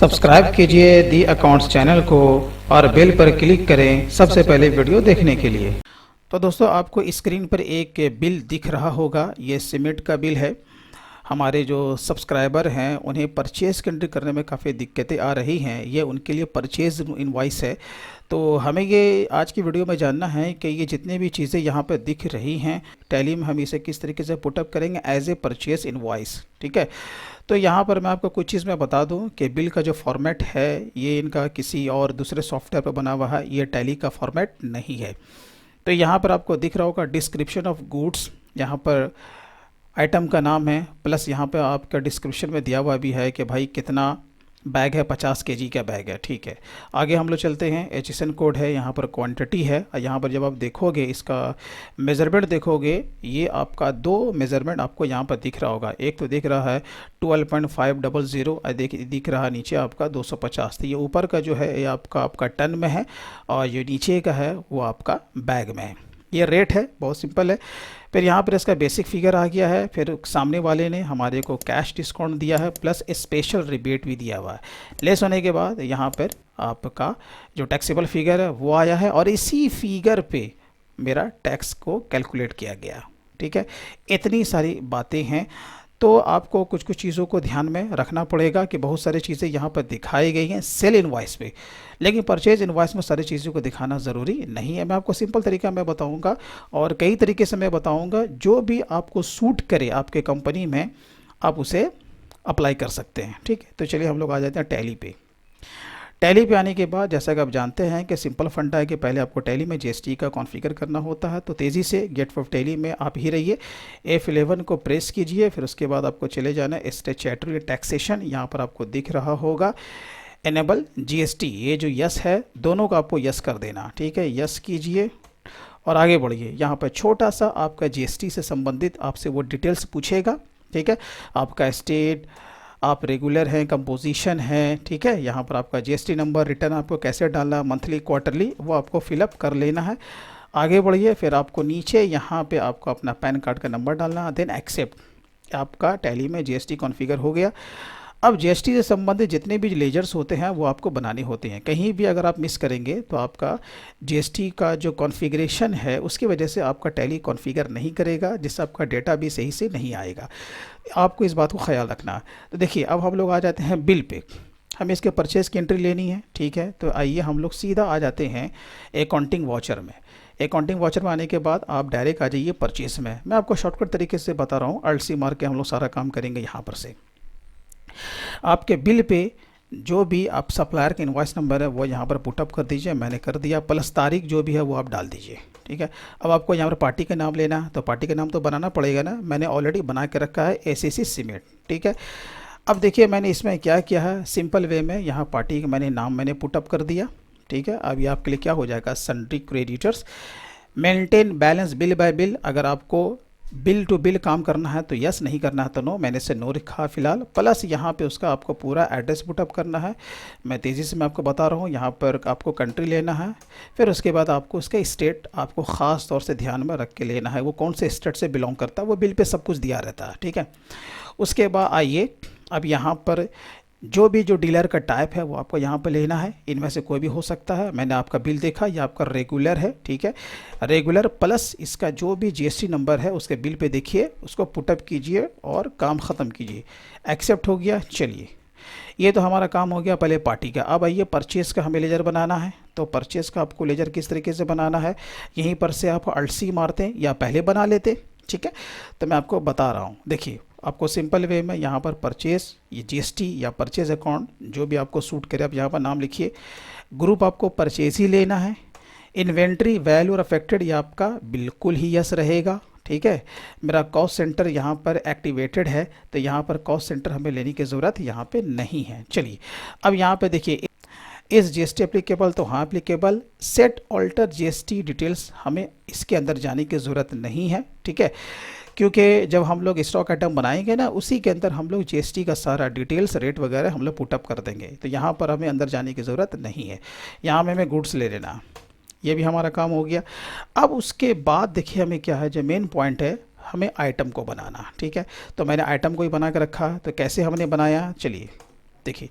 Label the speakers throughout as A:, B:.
A: Subscribe कीजिए the accounts channel को और बेल पर क्लिक करें सबसे पहले वीडियो देखने के लिए। तो दोस्तों, आपको स्क्रीन पर एक बिल दिख रहा होगा। ये सीमेंट का बिल है। हमारे जो सब्सक्राइबर हैं उन्हें परचेज़ एंट्री करने में काफ़ी दिक्कतें आ रही हैं। ये उनके लिए परचेज़ इनवॉइस है। तो हमें ये आज की वीडियो में जानना है कि ये जितनी भी चीज़ें यहाँ पर दिख रही हैं टैली में, हम इसे किस तरीके से पुटअप करेंगे एज ए परचेज़ इनवॉइस। ठीक है, तो यहाँ पर मैं आपको कुछ चीज़ मैं बता दूँ कि बिल का जो फॉर्मेट है ये इनका किसी और दूसरे सॉफ्टवेयर पर बना हुआ है, ये टैली का फॉर्मेट नहीं है। तो यहाँ पर आपको दिख रहा होगा डिस्क्रिप्शन ऑफ गुड्स, यहाँ पर आइटम का नाम है, प्लस यहाँ पे आपका डिस्क्रिप्शन में दिया हुआ भी है कि भाई कितना बैग है, 50 केजी का बैग है। ठीक है, आगे हम लोग चलते हैं। HSN कोड है, यहाँ पर क्वांटिटी है। यहाँ पर जब आप देखोगे इसका मेज़रमेंट देखोगे, ये आपका दो मेज़रमेंट आपको यहाँ पर दिख रहा होगा। एक तो दिख रहा है 12.500, दिख रहा है नीचे आपका 250। तो ये ऊपर का जो है ये आपका टन में है और ये नीचे का है वो आपका बैग में है। ये रेट है, बहुत सिंपल है। फिर यहाँ पर इसका बेसिक फिगर आ गया है। फिर सामने वाले ने हमारे को कैश डिस्काउंट दिया है, प्लस स्पेशल रिबेट भी दिया हुआ है। लेस होने के बाद यहाँ पर आपका जो टैक्सेबल फिगर है वो आया है और इसी फिगर पे मेरा टैक्स को कैलकुलेट किया गया। ठीक है, इतनी सारी बातें हैं। तो आपको कुछ कुछ चीज़ों को ध्यान में रखना पड़ेगा कि बहुत सारी चीज़ें यहाँ पर दिखाई गई हैं सेल इनवॉइस पे, लेकिन परचेज इनवॉइस में सारी चीज़ों को दिखाना ज़रूरी नहीं है। मैं आपको सिंपल तरीका मैं बताऊँगा और कई तरीके से मैं बताऊँगा, जो भी आपको सूट करे आपके कंपनी में आप उसे अप्लाई कर सकते हैं। ठीक है, तो चलिए हम लोग आ जाते हैं टैली पे। टैली पे आने के बाद जैसा कि आप जानते हैं कि सिंपल फंडा है कि पहले आपको टैली में जीएसटी का कॉन्फ़िगर करना होता है। तो तेज़ी से गेट फॉर टैली में आप ही रहिए, F11 को प्रेस कीजिए। फिर उसके बाद आपको चले जाना है स्टैट्यूटरी टैक्सेशन। यहाँ पर आपको दिख रहा होगा एनेबल जीएसटी, ये जो यस है दोनों का आपको यस कर देना। ठीक है, यस कीजिए और आगे बढ़िए। यहाँ पर छोटा सा आपका जीएसटी से संबंधित आपसे वो डिटेल्स पूछेगा। ठीक है, आपका स्टेट, आप रेगुलर हैं, कंपोजिशन है। ठीक है, यहाँ पर आपका जीएसटी नंबर, रिटर्न आपको कैसे डालना, मंथली क्वार्टरली, वो आपको फिलअप कर लेना है। आगे बढ़िए। फिर आपको नीचे यहाँ पे आपको अपना पैन कार्ड का नंबर डालना, देन एक्सेप्ट। आपका टैली में जीएसटी कॉन्फ़िगर हो गया। अब जीएसटी से संबंधित जितने भी लेजर्स होते हैं वो आपको बनाने होते हैं। कहीं भी अगर आप मिस करेंगे तो आपका जीएसटी का जो कॉन्फ़िगरेशन है उसकी वजह से आपका टैली कॉन्फ़िगर नहीं करेगा, जिससे आपका डेटा भी सही से नहीं आएगा। आपको इस बात को ख्याल रखना है। तो देखिए, अब हम लोग आ जाते हैं बिल पे। हमें इसके परचेज़ की एंट्री लेनी है। ठीक है, तो आइए हम लोग सीधा आ जाते हैं अकाउंटिंग वाउचर में। अकाउंटिंग वाउचर में आने के बाद आप डायरेक्ट आ जाइए परचेज़ में। मैं आपको शॉर्टकट तरीके से बता रहा हूँ, अल्ट सी मार के हम लोग सारा काम करेंगे यहाँ पर से। आपके बिल पे जो भी आप सप्लायर का इनवॉइस नंबर है वो यहाँ पर पुटअप कर दीजिए। मैंने कर दिया, प्लस तारीख जो भी है वो आप डाल दीजिए। ठीक है, अब आपको यहाँ पर पार्टी का नाम लेना है, तो पार्टी का नाम तो बनाना पड़ेगा ना। मैंने ऑलरेडी बना के रखा है ACC सीमेंट। ठीक है, अब देखिए मैंने इसमें क्या किया है, सिंपल वे में यहाँ पार्टी का मैंने पुटअप कर दिया। ठीक है, अब ये आपके लिए क्या हो जाएगा, sundry creditors, maintain balance bill bye bill. अगर आपको बिल टू बिल काम करना है तो यस, नहीं करना है तो नो। मैंने से नो लिखा फिलहाल। प्लस यहाँ पे उसका आपको पूरा एड्रेस पुटअप करना है। मैं तेज़ी से मैं आपको बता रहा हूँ। यहाँ पर आपको कंट्री लेना है, फिर उसके बाद आपको उसका स्टेट आपको ख़ास तौर से ध्यान में रख के लेना है, वो कौन से स्टेट से बिलोंग करता है, वो बिल पे सब कुछ दिया रहता है। ठीक है, उसके बाद आइए, अब यहाँ पर जो डीलर का टाइप है वो आपको यहाँ पर लेना है। इनमें से कोई भी हो सकता है। मैंने आपका बिल देखा, ये आपका रेगुलर है। ठीक है, रेगुलर प्लस इसका जो भी जीएसटी नंबर है उसके बिल पे देखिए, उसको पुटअप कीजिए और काम ख़त्म कीजिए। एक्सेप्ट हो गया। चलिए, ये तो हमारा काम हो गया पहले पार्टी का। अब आइए परचेज़ का हमें लेजर बनाना है। तो परचेज़ का आपको लेजर किस तरीके से बनाना है, यहीं पर से आप अल्ट सी मारते हैं या पहले बना लेते। ठीक है, तो मैं आपको बता रहा हूँ। देखिए, आपको सिंपल वे में यहाँ पर परचेज़, ये जीएसटी या परचेज़ अकाउंट जो भी आपको सूट करे आप यहाँ पर नाम लिखिए। ग्रुप आपको परचेज़ ही लेना है। इन्वेंट्री, वैल्यू और अफेक्टेड, ये आपका बिल्कुल ही यस रहेगा। ठीक है, मेरा कॉस्ट सेंटर यहाँ पर एक्टिवेटेड है, तो यहाँ पर कॉस्ट सेंटर हमें लेने की ज़रूरत यहाँ पे नहीं है। चलिए, अब यहाँ पे देखिए, इस जीएसटी एप्लीकेबल, तो हाँ applicable. Set alter GST details, हमें इसके अंदर जाने की ज़रूरत नहीं है। ठीक है, क्योंकि जब हम लोग स्टॉक आइटम बनाएंगे ना, उसी के अंदर हम लोग जीएसटी का सारा डिटेल्स, रेट वगैरह हम लोग पुटअप कर देंगे। तो यहाँ पर हमें अंदर जाने की ज़रूरत नहीं है। यहाँ में हमें गुड्स ले लेना, ये भी हमारा काम हो गया। अब उसके बाद देखिए हमें क्या है, जो मेन पॉइंट है, हमें आइटम को बनाना। ठीक है, तो मैंने आइटम को ही बना के रखा। तो कैसे हमने बनाया, चलिए देखिए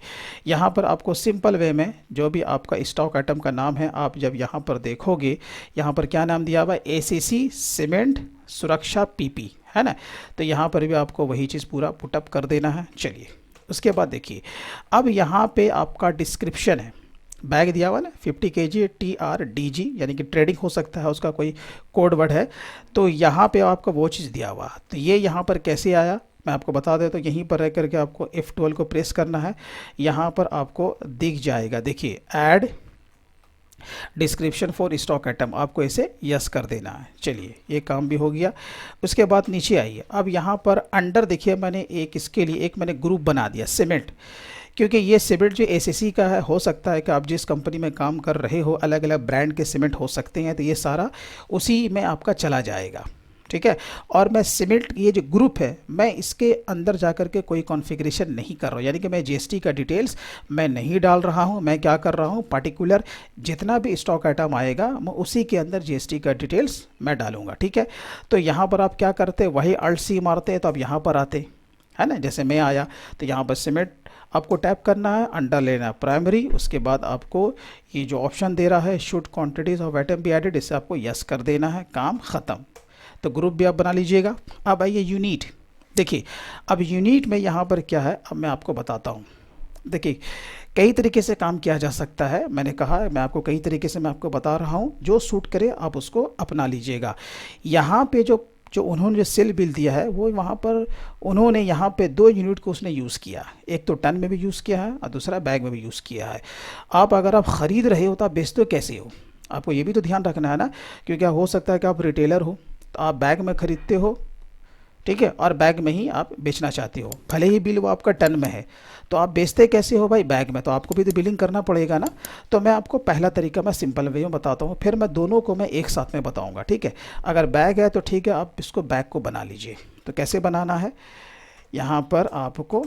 A: यहाँ पर आपको सिंपल वे में जो भी आपका स्टॉक आइटम का नाम है, आप जब यहाँ पर देखोगे, यहाँ पर क्या नाम दिया हुआ है, एसीसी सीमेंट सुरक्षा पीपी, है ना। तो यहाँ पर भी आपको वही चीज़ पूरा पुटअप कर देना है। चलिए उसके बाद देखिए, अब यहाँ पे आपका डिस्क्रिप्शन है, बैग दिया हुआ ना 50 kg TRDG, यानी कि ट्रेडिंग हो सकता है, उसका कोई कोड वर्ड है। तो यहाँ पे आपका वो चीज़ दिया हुआ, तो ये यहाँ पर कैसे आया मैं आपको बता देता हूँ। तो यहीं पर रह करके आपको F12 को प्रेस करना है, यहाँ पर आपको दिख जाएगा, देखिए add description for stock item, आपको इसे यस कर देना है। चलिए ये काम भी हो गया। उसके बाद नीचे आइए, अब यहाँ पर अंडर देखिए मैंने एक इसके लिए एक मैंने ग्रुप बना दिया सीमेंट, क्योंकि ये सीमेंट जो एसीसी का है, हो सकता है कि आप जिस कंपनी में काम कर रहे हो अलग अलग ब्रांड के सीमेंट हो सकते हैं, तो ये सारा उसी में आपका चला जाएगा, ठीक है। और मैं सीमेंट ये जो ग्रुप है, मैं इसके अंदर जाकर के कोई कॉन्फ़िगरेशन नहीं कर रहा हूँ, यानी कि मैं जीएसटी का डिटेल्स मैं नहीं डाल रहा हूँ। मैं क्या कर रहा हूँ, पर्टिकुलर जितना भी स्टॉक आइटम आएगा मैं उसी के अंदर जीएसटी का डिटेल्स मैं डालूंगा, ठीक है। तो यहाँ पर आप क्या करते, वही अल्ट सी मारते हैं, तो आप यहाँ पर आते है ना, जैसे मैं आया तो यहाँ पर सीमेंट आपको टैप करना है, अंडर लेना है प्राइमरी, उसके बाद आपको ये जो ऑप्शन दे रहा है should quantities of item be added, इससे आपको यस कर देना है, काम ख़त्म। तो ग्रुप भी आप बना लीजिएगा। अब आइए यूनिट, देखिए अब यूनिट में यहाँ पर क्या है, अब मैं आपको बताता हूँ। देखिए कई तरीके से काम किया जा सकता है, मैंने कहा है मैं आपको कई तरीके से मैं आपको बता रहा हूँ, जो सूट करे आप उसको अपना लीजिएगा। यहाँ पे जो उन्होंने जो सेल बिल दिया है, वो वहाँ पर उन्होंने यहाँ पे 2 यूनिट को उसने यूज़ किया, एक तो टन में भी यूज़ किया है और दूसरा बैग में भी यूज़ किया है। आप अगर आप ख़रीद रहे हो तो आप बेचते हो कैसे हो, आपको ये भी तो ध्यान रखना है ना, क्योंकि क्या हो सकता है कि आप रिटेलर हो तो आप बैग में ख़रीदते हो, ठीक है, और बैग में ही आप बेचना चाहते हो, भले ही बिल वो आपका टन में है, तो आप बेचते कैसे हो भाई, बैग में, तो आपको भी तो बिलिंग करना पड़ेगा ना। तो मैं आपको पहला तरीका मैं सिंपल वे में बताता हूँ, फिर मैं दोनों को मैं एक साथ में बताऊँगा, ठीक है। अगर बैग है तो ठीक है, आप इसको बैग को बना लीजिए। तो कैसे बनाना है, यहाँ पर आपको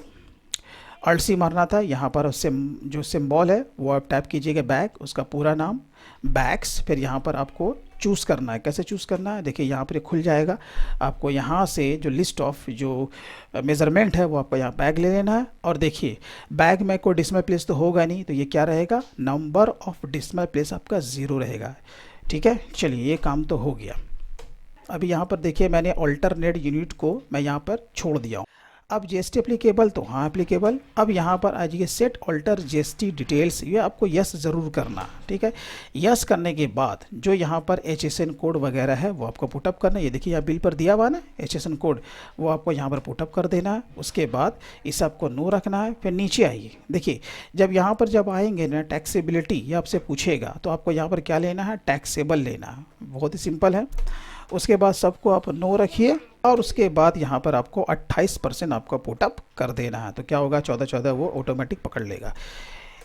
A: अल्ट सी मारना था, यहाँ पर जो सिम्बॉल है वो आप टाइप कीजिएगा बैग, उसका पूरा नाम बैग्स, फिर यहाँ पर आपको चूज़ करना है। कैसे चूज़ करना है, देखिए यहाँ पर खुल जाएगा, आपको यहाँ से जो लिस्ट ऑफ जो मेज़रमेंट है वो आपको यहाँ बैग ले लेना है। और देखिए बैग में कोई डिसमल प्लेस तो होगा नहीं, तो ये क्या रहेगा, नंबर ऑफ डिसमल प्लेस आपका 0 रहेगा, ठीक है। चलिए ये काम तो हो गया। अभी यहाँ पर देखिए मैंने अल्टरनेट यूनिट को मैं यहाँ पर छोड़ दिया हूँ। अब जीएसटी एप्लीकेबल, तो हाँ एप्लीकेबल। अब यहाँ पर आ जाइए सेट अल्टर जीएसटी डिटेल्स, ये आपको यस ज़रूर करना, ठीक है। यस करने के बाद जो यहाँ पर HSN कोड वगैरह है वो आपको पुटअप करना है। ये देखिए यहाँ बिल पर दिया हुआ ना HSN कोड, वो आपको यहाँ पर पुटअप कर देना है। उसके बाद इसे आपको नो रखना है। फिर नीचे आइए, देखिए जब यहाँ पर जब आएंगे ना टैक्सेबिलिटी, ये आपसे पूछेगा, तो आपको यहाँ पर क्या लेना है, टैक्सेबल लेना है, बहुत ही सिंपल है। उसके बाद सबको आप नो रखिए और उसके बाद यहाँ पर आपको 28% आपका पुटअप कर देना है। तो क्या होगा, 14 वो ऑटोमेटिक पकड़ लेगा।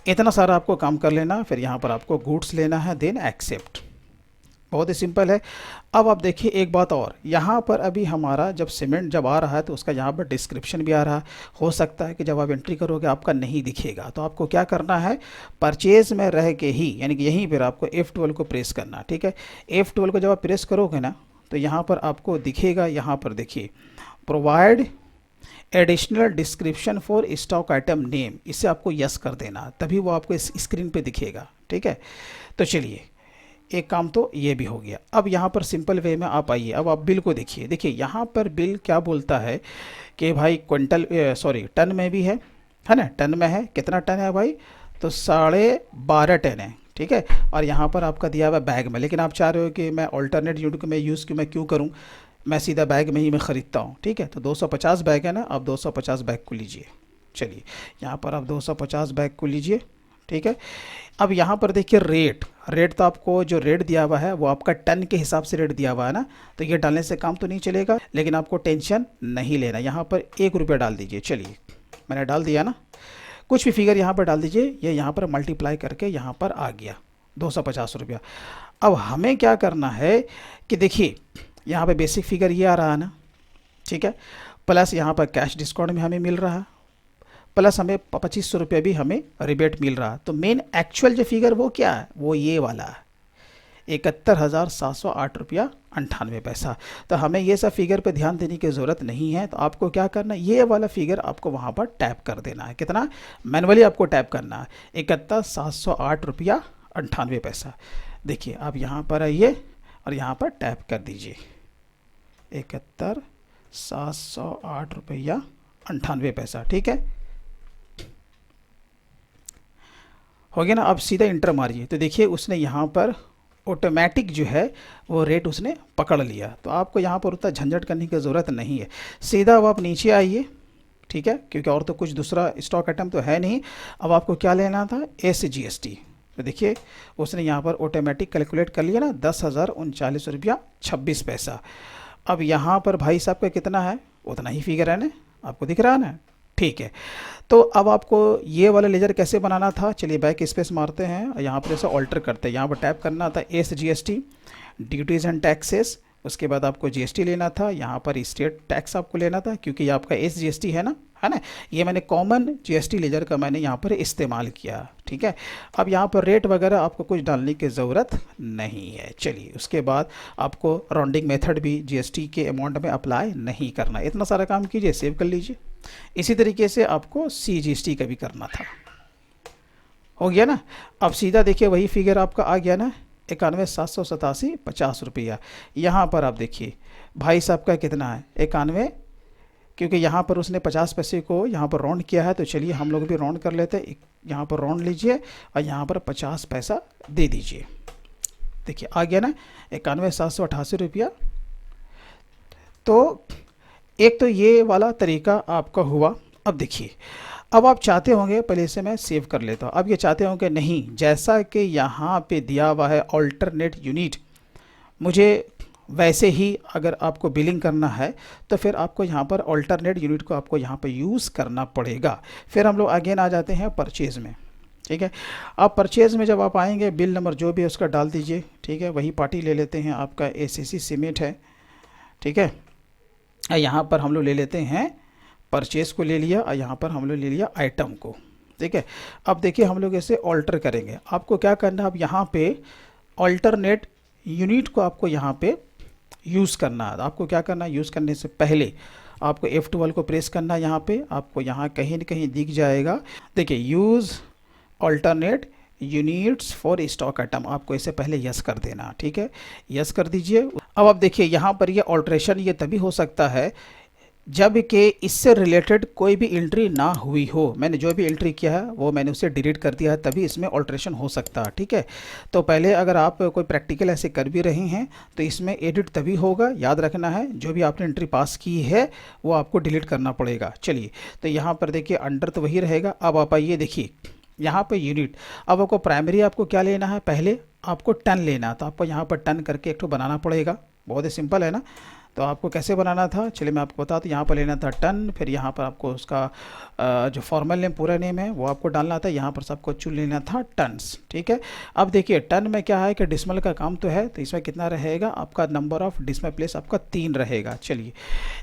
A: इतना सारा आपको काम कर लेना, फिर यहाँ पर आपको गुड्स लेना है, देन एक्सेप्ट, बहुत ही सिंपल है। अब आप देखिए एक बात और, यहाँ पर अभी हमारा जब सीमेंट जब आ रहा है तो उसका यहाँ पर डिस्क्रिप्शन भी आ रहा है। हो सकता है कि जब आप एंट्री करोगे आपका नहीं दिखेगा, तो आपको क्या करना है, परचेज़ में रह के ही, यानी कि यहीं पर आपको F12 को प्रेस करना, ठीक है। F12 को जब आप प्रेस करोगे ना तो यहाँ पर आपको दिखेगा, यहाँ पर देखिए provide additional description for stock item name, इसे आपको यस कर देना, तभी वो आपको इस स्क्रीन पे दिखेगा, ठीक है। तो चलिए एक काम तो ये भी हो गया। अब यहाँ पर सिंपल वे में आप आइए, अब आप बिल को देखिए। देखिए यहाँ पर बिल क्या बोलता है कि भाई टन में भी है ना, टन में है, कितना टन है भाई, तो 12.5 टन है, ठीक है। और यहाँ पर आपका दिया हुआ बैग में, लेकिन आप चाह रहे हो कि मैं अल्टरनेट यूनिट को मैं यूज़ क्यों करूँ, मैं सीधा बैग में ही मैं ख़रीदता हूँ, ठीक है। तो 250 बैग है ना, आप 250 बैग को लीजिए। चलिए यहाँ पर आप 250 बैग को लीजिए, ठीक है। अब यहाँ पर देखिए रेट तो आपको जो रेट दिया हुआ है वो आपका टन के हिसाब से रेट दिया हुआ है ना, तो ये डालने से काम तो नहीं चलेगा, लेकिन आपको टेंशन नहीं लेना। यहाँ पर 1 रुपया डाल दीजिए। चलिए मैंने डाल दिया ना, कुछ भी फिगर यहाँ पर डाल दीजिए, ये यहाँ पर मल्टीप्लाई करके यहाँ पर आ गया 250 रुपया। अब हमें क्या करना है कि देखिए यहाँ पे बेसिक फिगर ये आ रहा है ना, ठीक है, प्लस यहाँ पर कैश डिस्काउंट में हमें मिल रहा है, प्लस हमें 2500 रुपये भी हमें रिबेट मिल रहा है। तो मेन एक्चुअल जो फिगर वो क्या है, वो ये वाला है, 71,708 रुपया 98 पैसा। तो हमें ये सब फिगर पे ध्यान देने की ज़रूरत नहीं है। तो आपको क्या करना है, ये वाला फिगर आपको वहाँ पर टैप कर देना है। कितना मैनुअली आपको टैप करना है, 71,708 रुपया 98 पैसा। देखिए आप यहाँ पर आइए और यहाँ पर टैप कर दीजिए 71,708 रुपया 98 पैसा। ठीक है, हो गया ना। अब सीधा इंटर मारिए तो देखिए उसने यहाँ पर ऑटोमेटिक जो है वो रेट उसने पकड़ लिया। तो आपको यहाँ पर उतना झंझट करने की ज़रूरत नहीं है। सीधा अब आप नीचे आइए, ठीक है, क्योंकि और तो कुछ दूसरा स्टॉक आइटम तो है नहीं। अब आपको क्या लेना था, SGST। तो देखिए उसने यहाँ पर ऑटोमेटिक कैलकुलेट कर लिया ना, 10,039 रुपया 26 पैसा। अब यहाँ पर भाई साहब का कितना है, उतना ही फिगर है ना, आपको दिख रहा है ना। ठीक है, तो अब आपको ये वाला लेजर कैसे बनाना था, चलिए बैक स्पेस मारते हैं और यहाँ पर ऐसा ऑल्टर करते हैं। यहाँ पर टैप करना था SGST, ड्यूटीज़ एंड टैक्सेस। उसके बाद आपको GST लेना था, यहाँ पर स्टेट टैक्स आपको लेना था, क्योंकि ये आपका SGST है ना, है ना। ये मैंने कॉमन GST लेजर का मैंने यहाँ पर इस्तेमाल किया। ठीक है, अब यहाँ पर रेट वगैरह आपको कुछ डालने की ज़रूरत नहीं है। चलिए उसके बाद आपको राउंडिंग मेथड भी GST के अमाउंट में अप्लाई नहीं करना। इतना सारा काम कीजिए, सेव कर लीजिए। इसी तरीके से आपको CGST का भी करना था। हो गया ना। अब सीधा देखिए वही फिगर आपका आ गया ना, 91,787 यहाँ पर आप देखिए भाई साहब का कितना है, 91, क्योंकि यहाँ पर उसने 50 पैसे को यहाँ पर राउंड किया है। तो चलिए हम लोग भी राउंड कर लेते हैं, यहाँ पर राउंड लीजिए और यहाँ पर 50 पैसा दे दीजिए। देखिए आ गया ना 91,788 रुपया। तो एक तो ये वाला तरीका आपका हुआ। अब देखिए, अब आप चाहते होंगे, पहले से मैं सेव कर लेता हूँ। अब ये चाहते होंगे नहीं, जैसा कि यहाँ पे दिया हुआ है ऑल्टरनेट यूनिट, मुझे वैसे ही अगर आपको बिलिंग करना है तो फिर आपको यहाँ पर ऑल्टरनेट यूनिट को आपको यहाँ पर यूज़ करना पड़ेगा। फिर हम लोग अगेन आ जाते हैं परचेज़ में। ठीक है, अब परचेज़ में जब आप आएंगे, बिल नंबर जो भी है उसका डाल दीजिए। ठीक है, वही पार्टी ले लेते हैं, आपका ACC सीमेंट है। ठीक है, यहाँ पर हम लोग ले लेते हैं परचेज़ को ले लिया और यहाँ पर हम लोग ले लिया आइटम को। ठीक है, अब देखिए हम लोग इसे ऑल्टर करेंगे। आपको क्या करना है, अब यहाँ पे ऑल्टरनेट यूनिट को आपको यहाँ पे यूज़ करना है। आपको क्या करना है, यूज़ करने से पहले आपको F12 को प्रेस करना है। यहाँ पे आपको यहाँ कहीं न कहीं दिख जाएगा, देखिए use alternate units for stock item, आपको इसे पहले यस कर देना। ठीक है, यस कर दीजिए। अब आप देखिए यहाँ पर ये ऑल्ट्रेशन ये तभी हो सकता है जब कि इससे रिलेटेड कोई भी एंट्री ना हुई हो। मैंने जो भी एंट्री किया है वो मैंने उसे डिलीट कर दिया है, तभी इसमें ऑल्ट्रेशन हो सकता है। ठीक है, तो पहले अगर आप कोई प्रैक्टिकल ऐसे कर भी रहे हैं तो इसमें एडिट तभी होगा। याद रखना है, जो भी आपने एंट्री पास की है वो आपको डिलीट करना पड़ेगा। चलिए, तो यहाँ पर देखिए अंडर तो वही रहेगा। अब आप आइए देखिए यहाँ पर यूनिट। अब आपको प्राइमरी आपको क्या लेना है, पहले आपको टन लेना है। तो आपको यहाँ पर टन करके एक तो बनाना पड़ेगा, बहुत ही सिंपल है ना। तो आपको कैसे बनाना था, चलिए मैं आपको बता दूँ। यहाँ पर लेना था टन, फिर यहाँ पर आपको उसका जो फॉर्मल नेम पूरा नेम है वो आपको डालना था। यहाँ पर सबको चुन लेना था टन्स। ठीक है, अब देखिए टन में क्या है कि डिसमल का काम तो है, तो इसमें कितना रहेगा आपका, नंबर ऑफ डिसमल प्लेस आपका 3 रहेगा। चलिए,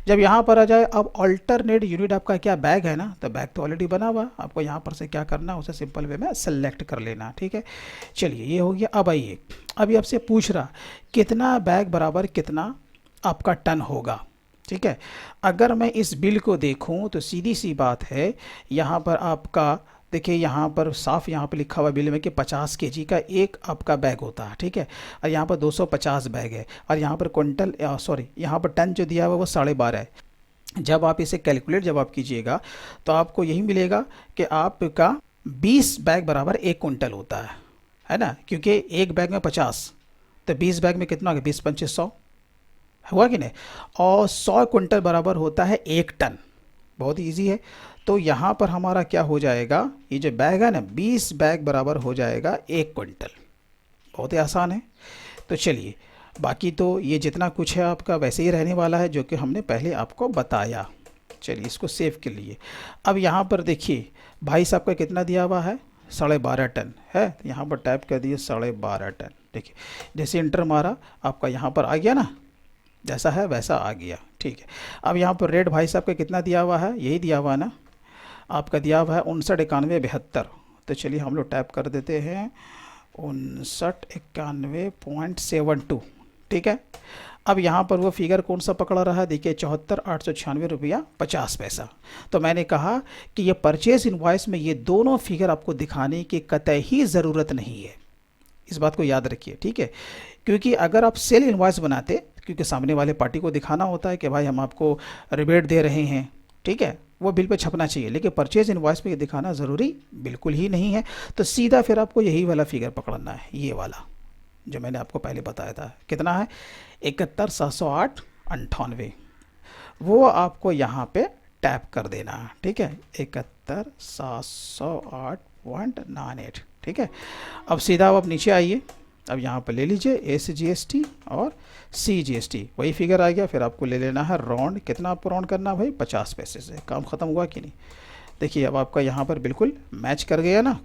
A: जब यहाँ पर आ जाए, अब अल्टरनेट यूनिट आपका क्या बैग है ना, तो बैग तो ऑलरेडी बना हुआ, आपको यहाँ पर से क्या करना है उसे सिंपल वे में सेलेक्ट कर लेना। ठीक है, चलिए ये हो गया। अब आइए, अभी आपसे पूछ रहा कितना बैग बराबर कितना आपका टन होगा। ठीक है, अगर मैं इस बिल को देखूं तो सीधी सी बात है, यहाँ पर आपका देखिए यहाँ पर साफ यहाँ पर लिखा हुआ बिल में कि 50 kg का एक आपका बैग होता है। ठीक है, और यहाँ पर 250 बैग है, और यहाँ पर क्विंटल सॉरी यहाँ पर टन जो दिया हुआ वो 12.5 है। जब आप इसे कैलकुलेट जब आप कीजिएगा तो आपको यही मिलेगा कि आपका 20 बैग बराबर 1 क्विंटल होता है ना, क्योंकि एक बैग में 50, तो 20 बैग में कितना होगा, 20 पंचे 100 हुआ कि नहीं, और 100 क्विंटल बराबर होता है 1 टन। बहुत इजी है। तो यहाँ पर हमारा क्या हो जाएगा, ये जो बैग है ना, 20 बैग बराबर हो जाएगा 1 क्विंटल। बहुत ही आसान है। तो चलिए, बाकी तो ये जितना कुछ है आपका वैसे ही रहने वाला है जो कि हमने पहले आपको बताया। चलिए इसको सेव कर लिए। अब यहाँ पर देखिए भाई साहब का कितना दिया हुआ है, 12.5 टन है। तो यहाँ पर टाइप कर दिए 12.5 टन। देखिए जैसे इंटर मारा आपका यहाँ पर आ गया ना, जैसा है वैसा आ गया। ठीक है, अब यहाँ पर रेट भाई साहब का कितना दिया हुआ है, यही दिया हुआ है ना, आपका दिया हुआ है 59, 91, 72। तो चलिए हम लोग टाइप कर देते हैं 5991.72, ठीक है। अब यहाँ पर वो फिगर कौन सा पकड़ा रहा है, देखिए 74,896 रुपया 50 पैसा। तो मैंने कहा कि ये परचेज इनवॉइस में ये दोनों फिगर आपको दिखाने की कतई ही ज़रूरत नहीं है, इस बात को याद रखिए, ठीक है। क्योंकि अगर आप सेल इनवॉइस बनाते, क्योंकि सामने वाले पार्टी को दिखाना होता है कि भाई हम आपको रिबेट दे रहे हैं, ठीक है, वो बिल पे छपना चाहिए, लेकिन परचेज इनवॉइस पे ये दिखाना ज़रूरी बिल्कुल ही नहीं है। तो सीधा फिर आपको यही वाला फिगर पकड़ना है, ये वाला जो मैंने आपको पहले बताया था, कितना है 71,708.98, वो आपको यहाँ पे टैप कर देना है, ठीक है, 71,708.98, ठीक है। अब सीधा आप नीचे आइए, अब यहाँ पर ले लीजिए SGST और CGST, वही फिगर आ गया। फिर आपको ले लेना है राउंड, कितना आपको राउंड करना है भाई 50 पैसे से। काम ख़त्म हुआ कि नहीं, देखिए अब आपका यहाँ पर बिल्कुल मैच कर गया ना,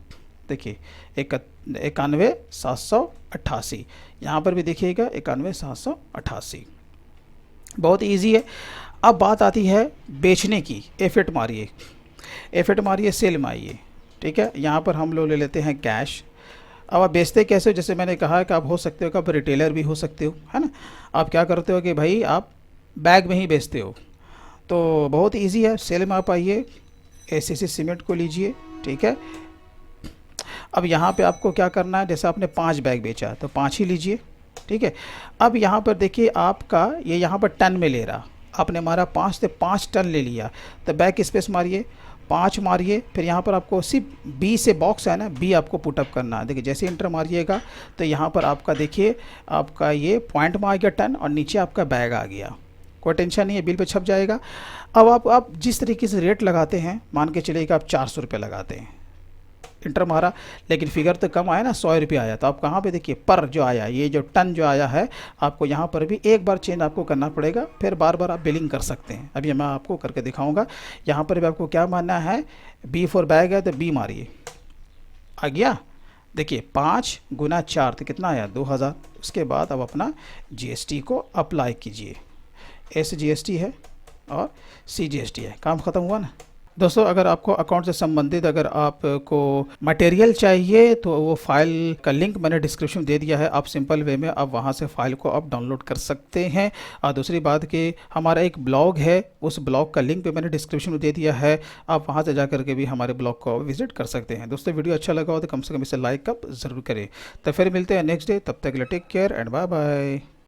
A: देखिए 91,788, यहाँ पर भी देखिएगा 91,788, बहुत इजी है। अब बात आती है बेचने की, F8 मारिए, F8 मारिए, सेल में आइए, ठीक है। यहाँ पर हम लोग ले लेते हैं कैश। अब आप बेचते कैसे, जैसे मैंने कहा कि आप हो सकते हो कि आप रिटेलर भी हो सकते हो, है ना। आप क्या करते हो कि भाई आप बैग में ही बेचते हो, तो बहुत इजी है। सेल में आप आइए, ACC सीमेंट को लीजिए, ठीक है। अब यहाँ पे आपको क्या करना है, जैसे आपने 5 बैग बेचा तो 5 ही लीजिए, ठीक है। अब यहाँ पर देखिए आपका ये यहाँ पर टन में ले रहा, आपने मारा 5 तो 5 टन ले लिया, तो बैक स्पेस मारिए, 5 मारिए, फिर यहाँ पर आपको सिर्फ B से बॉक्स है ना, B आपको पुटअप करना है। देखिए जैसे इंटर मारिएगा तो यहाँ पर आपका देखिए आपका ये पॉइंट में आ गया टन, और नीचे आपका बैग आ गया, कोई टेंशन नहीं है, बिल पे छप जाएगा। अब आप जिस तरीके से रेट लगाते हैं, मान के चलिए कि आप 400 रुपये लगाते हैं, इंटर मारा, लेकिन फिगर तो कम आया ना, 100 रुपये आया, तो आप कहाँ पे देखिए पर जो आया, ये जो टन जो आया है, आपको यहाँ पर भी एक बार चेंज आपको करना पड़ेगा, फिर बार बार आप बिलिंग कर सकते हैं। अभी मैं आपको करके दिखाऊंगा। यहाँ पर भी आपको क्या मानना है, B फॉर बैग है तो B मारिए, आ गया, देखिए 5 गुना 4 तो कितना आया 2000। उसके बाद अब अपना GST को अप्लाई कीजिए, SGST है और CGST है, काम ख़त्म हुआ ना। दोस्तों अगर आपको अकाउंट से संबंधित अगर आपको मटेरियल चाहिए तो वो फाइल का लिंक मैंने डिस्क्रिप्शन दे दिया है, आप सिंपल वे में आप वहाँ से फाइल को आप डाउनलोड कर सकते हैं। और दूसरी बात कि हमारा एक ब्लॉग है, उस ब्लॉग का लिंक भी मैंने डिस्क्रिप्शन में दे दिया है, आप वहाँ से जा करके भी हमारे ब्लॉग को विजिट कर सकते हैं। दोस्तों वीडियो अच्छा लगा हो तो कम से कम इसे लाइक अप ज़रूर करें। तो फिर मिलते हैं नेक्स्ट डे, तब तक के लिए take care and bye bye.